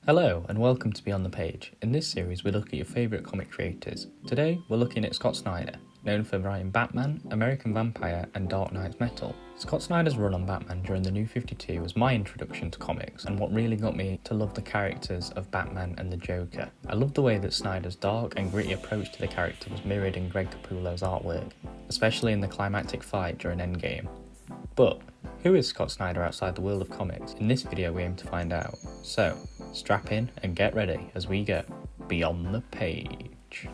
Hello and welcome to Beyond the Page. In this series we look at your favourite comic creators. Today we're looking at Scott Snyder, known for writing Batman, American Vampire and Dark Knight's Metal. Scott Snyder's run on Batman during the New 52 was my introduction to comics and what really got me to love the characters of Batman and the Joker. I loved the way that Snyder's dark and gritty approach to the character was mirrored in Greg Capullo's artwork, especially in the climactic fight during Endgame. But who is Scott Snyder outside the world of comics? In this video we aim to find out. So, strap in and get ready as we go Beyond the Page.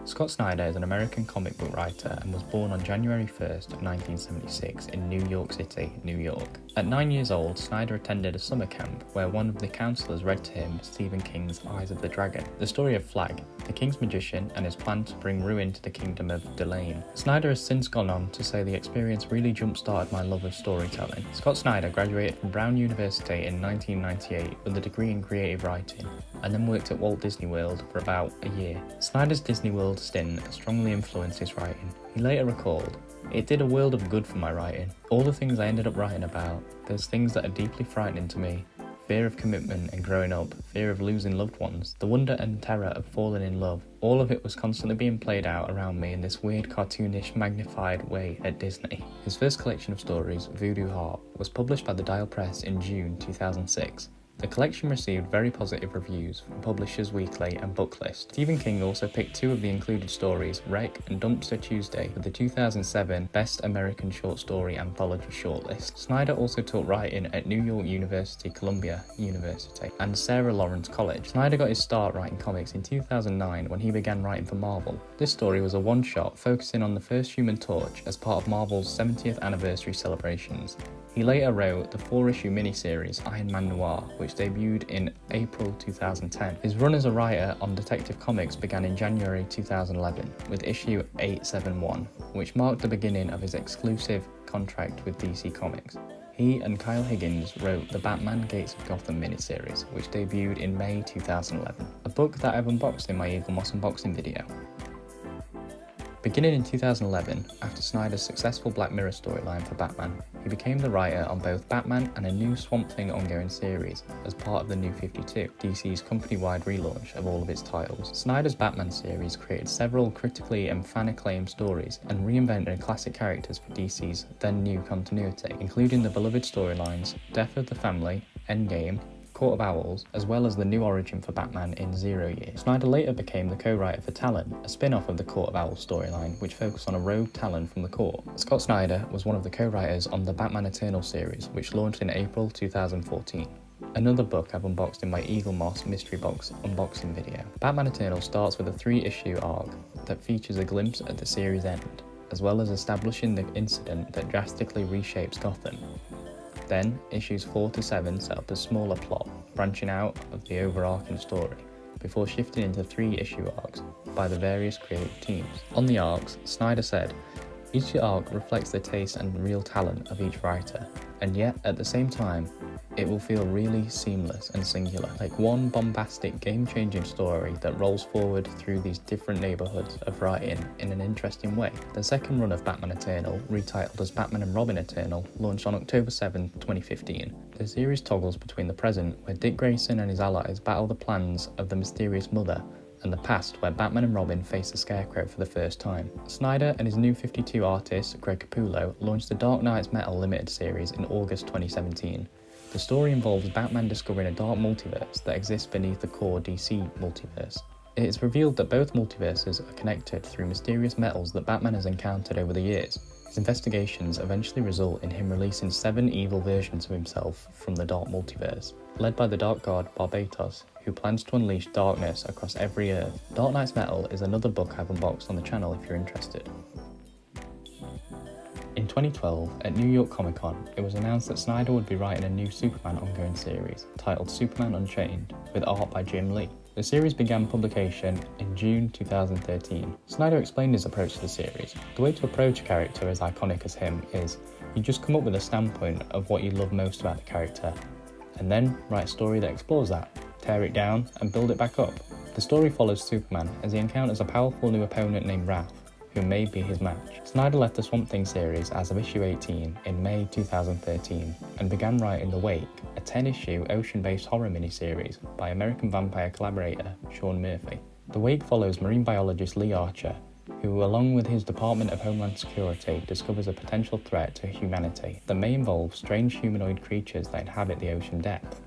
Scott Snyder is an American comic book writer and was born on January 1st, 1976 in New York City, New York. At 9 years old, Snyder attended a summer camp where one of the counselors read to him Stephen King's Eyes of the Dragon, the story of Flag, the King's magician and his plan to bring ruin to the kingdom of Delane. Snyder has since gone on to say the experience really jump-started my love of storytelling. Scott Snyder graduated from Brown University in 1998 with a degree in creative writing, and then worked at Walt Disney World for about a year. Snyder's Disney World stint strongly influenced his writing. He later recalled, "It did a world of good for my writing. All the things I ended up writing about, there's things that are deeply frightening to me. Fear of commitment and growing up, fear of losing loved ones, the wonder and terror of falling in love. All of it was constantly being played out around me in this weird cartoonish magnified way at Disney." His first collection of stories, VOODOO Heart, was published by the Dial Press in June 2006. The collection received very positive reviews from Publishers Weekly and Booklist. Stephen King also picked two of the included stories, Wreck and Dumpster Tuesday, for the 2007 Best American Short Story Anthology shortlist. Snyder also taught writing at New York University, Columbia University, and Sarah Lawrence College. Snyder got his start writing comics in 2009 when he began writing for Marvel. This story was a one-shot focusing on the first Human Torch as part of Marvel's 70th anniversary celebrations. He later wrote the 4-issue miniseries Iron Man Noir, which debuted in April 2010. His run as a writer on Detective Comics began in January 2011 with issue 871, which marked the beginning of his exclusive contract with DC Comics. He and Kyle Higgins wrote the Batman Gates of Gotham miniseries, which debuted in May 2011, a book that I've unboxed in my Eagle Moss unboxing video. Beginning in 2011, after Snyder's successful Black Mirror storyline for Batman, he became the writer on both Batman and a new Swamp Thing ongoing series as part of the New 52, DC's company-wide relaunch of all of its titles. Snyder's Batman series created several critically and fan-acclaimed stories and reinvented classic characters for DC's then-new continuity, including the beloved storylines Death of the Family, Endgame, Court of Owls, as well as the new origin for Batman in 0 Year. Snyder later became the co-writer for Talon, a spin-off of the Court of Owls storyline which focused on a rogue Talon from the court. Scott Snyder was one of the co-writers on the Batman Eternal series, which launched in April 2014. Another book I've unboxed in my Eagle Moss mystery box unboxing video. Batman Eternal starts with a 3-issue arc that features a glimpse at the series' end, as well as establishing the incident that drastically reshapes Gotham. Then, issues 4 to 7 set up a smaller plot, branching out of the overarching story, before shifting into 3-issue arcs by the various creative teams. On the arcs, Snyder said, "Each arc reflects the taste and real talent of each writer, and yet, at the same time, it will feel really seamless and singular, like one bombastic, game-changing story that rolls forward through these different neighbourhoods of writing in an interesting way." The second run of Batman Eternal, retitled as Batman and Robin Eternal, launched on October 7, 2015. The series toggles between the present, where Dick Grayson and his allies battle the plans of the mysterious Mother, and the past, where Batman and Robin face the Scarecrow for the first time. Snyder and his New 52 artist, Greg Capullo, launched the Dark Knight's Metal limited series in August 2017. The story involves Batman discovering a dark multiverse that exists beneath the core DC multiverse. It is revealed that both multiverses are connected through mysterious metals that Batman has encountered over the years. His investigations eventually result in him releasing 7 evil versions of himself from the dark multiverse, led by the Dark God Barbatos, who plans to unleash darkness across every Earth. Dark Knight's Metal is another book I've unboxed on the channel if you're interested. In 2012, at New York Comic Con, it was announced that Snyder would be writing a new Superman ongoing series, titled Superman Unchained, with art by Jim Lee. The series began publication in June 2013. Snyder explained his approach to the series. The way to approach a character as iconic as him is, you just come up with a standpoint of what you love most about the character, and then write a story that explores that, tear it down, and build it back up. The story follows Superman as he encounters a powerful new opponent named Wrath, who may be his match. Snyder left the Swamp Thing series as of issue 18 in May 2013 and began writing The Wake, a 10-issue ocean-based horror miniseries by American Vampire collaborator Sean Murphy. The Wake follows marine biologist Lee Archer, who, along with his Department of Homeland Security, discovers a potential threat to humanity that may involve strange humanoid creatures that inhabit the ocean depth.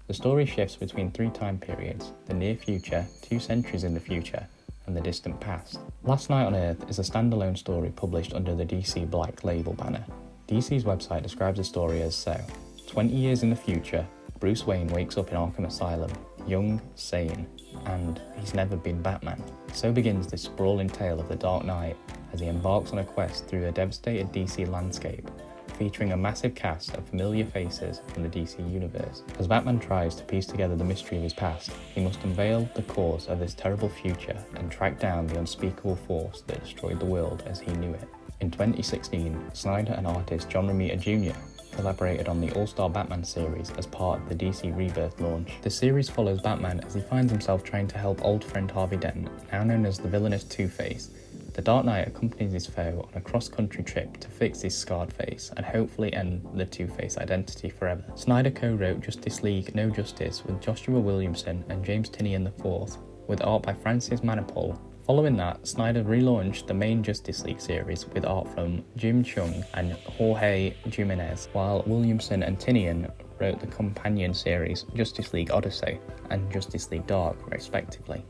The story shifts between 3 time periods: the near future, 2 centuries in the future, and the distant past. Last Night on Earth is a standalone story published under the DC Black Label banner. DC's website describes the story as so: 20 years in the future, Bruce Wayne wakes up in Arkham Asylum, young, sane, and he's never been Batman. So begins this sprawling tale of the Dark Knight as he embarks on a quest through the devastated DC landscape, featuring a massive cast of familiar faces from the DC universe. As Batman tries to piece together the mystery of his past, he must unveil the cause of this terrible future and track down the unspeakable force that destroyed the world as he knew it. In 2016, Snyder and artist John Romita Jr. collaborated on the All-Star Batman series as part of the DC Rebirth launch. The series follows Batman as he finds himself trying to help old friend Harvey Dent, now known as the villainous Two-Face. The Dark Knight accompanies his foe on a cross-country trip to fix his scarred face and hopefully end the Two-Face identity forever. Snyder co-wrote Justice League No Justice with Joshua Williamson and James Tynion IV, with art by Francis Manapul. Following that, Snyder relaunched the main Justice League series with art from Jim Cheung and Jorge Jimenez, while Williamson and Tynion wrote the companion series Justice League Odyssey and Justice League Dark, respectively.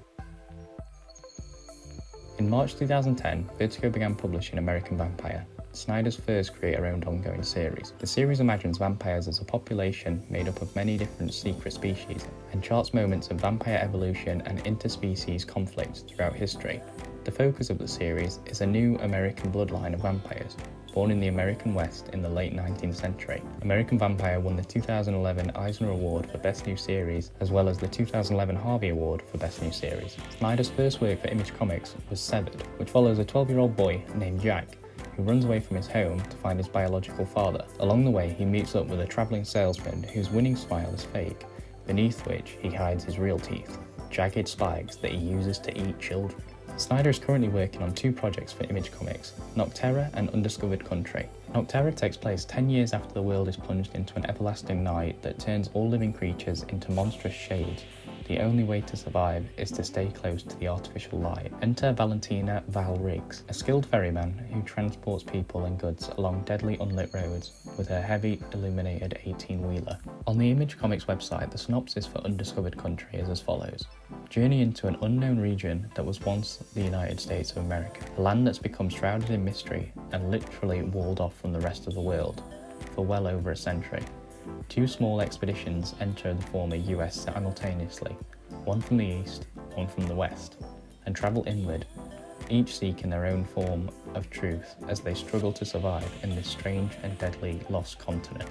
In March 2010, VOODOO began publishing American Vampire, Snyder's first creator-owned ongoing series. The series imagines vampires as a population made up of many different secret species, and charts moments of vampire evolution and interspecies conflicts throughout history. The focus of the series is a new American bloodline of vampires, born in the American West in the late 19th century. American Vampire won the 2011 Eisner Award for Best New Series, as well as the 2011 Harvey Award for Best New Series. Snyder's first work for Image Comics was Severed, which follows a 12-year-old boy named Jack, who runs away from his home to find his biological father. Along the way, he meets up with a travelling salesman whose winning smile is fake, beneath which he hides his real teeth, jagged spikes that he uses to eat children. Snyder is currently working on 2 projects for Image Comics, Nocterra and Undiscovered Country. Nocterra takes place 10 years after the world is plunged into an everlasting night that turns all living creatures into monstrous shades. The only way to survive is to stay close to the artificial light. Enter Valentina Val Riggs, a skilled ferryman who transports people and goods along deadly unlit roads with her heavy illuminated 18-wheeler. On the Image Comics website, the synopsis for Undiscovered Country is as follows. Journey into an unknown region that was once the United States of America, a land that's become shrouded in mystery and literally walled off from the rest of the world for well over a century. 2 small expeditions enter the former US simultaneously, one from the east, one from the west, and travel inward, each seeking their own form of truth as they struggle to survive in this strange and deadly lost continent.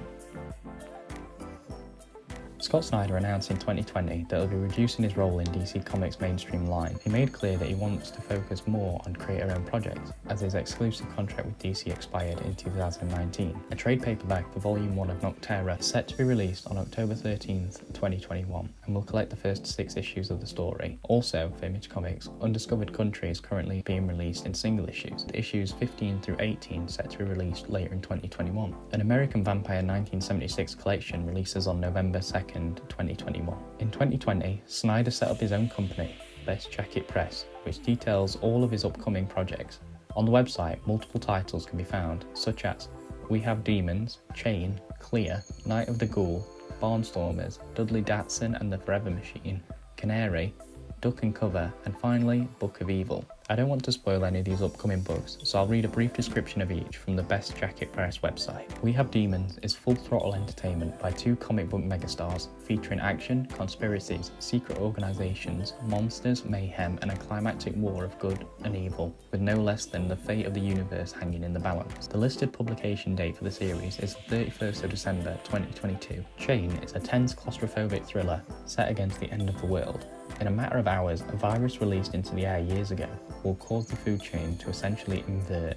Scott Snyder announced in 2020 that he'll be reducing his role in DC Comics' mainstream line. He made clear that he wants to focus more on creator-owned projects, as his exclusive contract with DC expired in 2019. A trade paperback for Volume 1 of Nocterra is set to be released on October 13th, 2021, and will collect the first 6 issues of the story. Also, for Image Comics, Undiscovered Country is currently being released in single issues, with issues 15 through 18 set to be released later in 2021. An American Vampire 1976 collection releases on November 2nd, 2021. In 2020, Snyder set up his own company, Best Jacket Press, which details all of his upcoming projects. On the website, multiple titles can be found, such as We Have Demons, Chain, Clear, Night of the Ghoul, Barnstormers, Dudley Datsun and the Forever Machine, Canary, Duck and Cover, and finally, Book of Evil. I don't want to spoil any of these upcoming books, so I'll read a brief description of each from the Best Jacket Press website. We Have Demons is full-throttle entertainment by 2 comic book megastars, featuring action, conspiracies, secret organizations, monsters, mayhem, and a climactic war of good and evil, with no less than the fate of the universe hanging in the balance. The listed publication date for the series is the 31st of December 2022. Chain is a tense claustrophobic thriller set against the end of the world. In a matter of hours, a virus released into the air years ago will cause the food chain to essentially invert.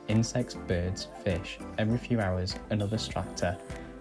Insects, birds, fish, every few hours another strata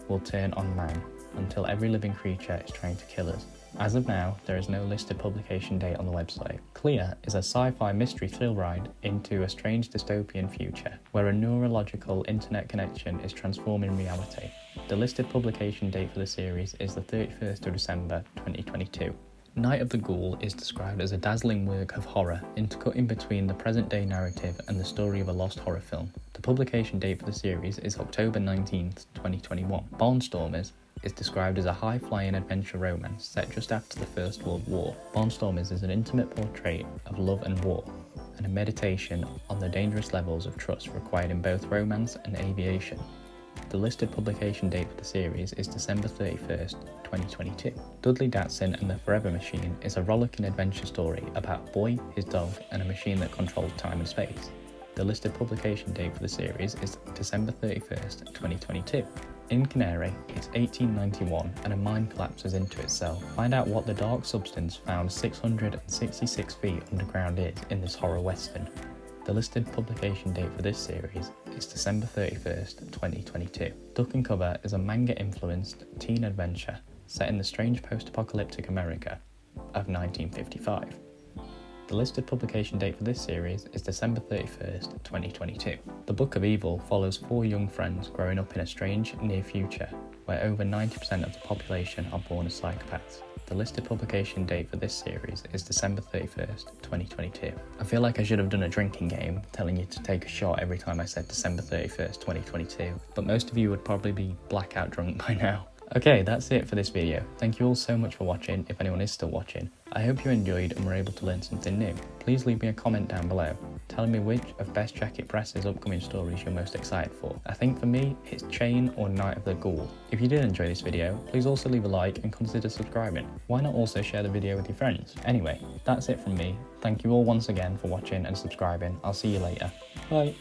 will turn on man. until every living creature is trying to kill us. As of now, there is no listed publication date on the website. Clear is a sci-fi mystery thrill ride into a strange dystopian future, where a neurological internet connection is transforming reality. The listed publication date for the series is the 31st of December 2022. Night of the Ghoul is described as a dazzling work of horror, intercutting between the present-day narrative and the story of a lost horror film. The publication date for the series is October 19th, 2021. Barnstormers is described as a high-flying adventure romance set just after the First World War. Barnstormers is an intimate portrait of love and war, and a meditation on the dangerous levels of trust required in both romance and aviation. The listed publication date for the series is December 31st, 2022. Dudley Datsun and the Forever Machine is a rollicking adventure story about a boy, his dog, and a machine that controls time and space. The listed publication date for the series is December 31st, 2022. In Canary, it's 1891 and a mine collapses into itself. Find out what the dark substance found 666 feet underground is in this horror western. The listed publication date for this series is December 31st, 2022. Duck and Cover is a manga-influenced teen adventure set in the strange post-apocalyptic America of 1955. The listed publication date for this series is December 31st, 2022. The Book of Evil follows 4 young friends growing up in a strange near future where over 90% of the population are born as psychopaths. The listed publication date for this series is December 31st, 2022. I feel like I should have done a drinking game telling you to take a shot every time I said December 31st, 2022, but most of you would probably be blackout drunk by now. Okay, that's it for this video. Thank you all so much for watching, if anyone is still watching. I hope you enjoyed and were able to learn something new. Please leave me a comment down below, telling me which of Best Jacket Press's upcoming stories you're most excited for. I think for me, it's Chain or Night of the Ghoul. If you did enjoy this video, please also leave a like and consider subscribing. Why not also share the video with your friends? Anyway, that's it from me. Thank you all once again for watching and subscribing. I'll see you later. Bye.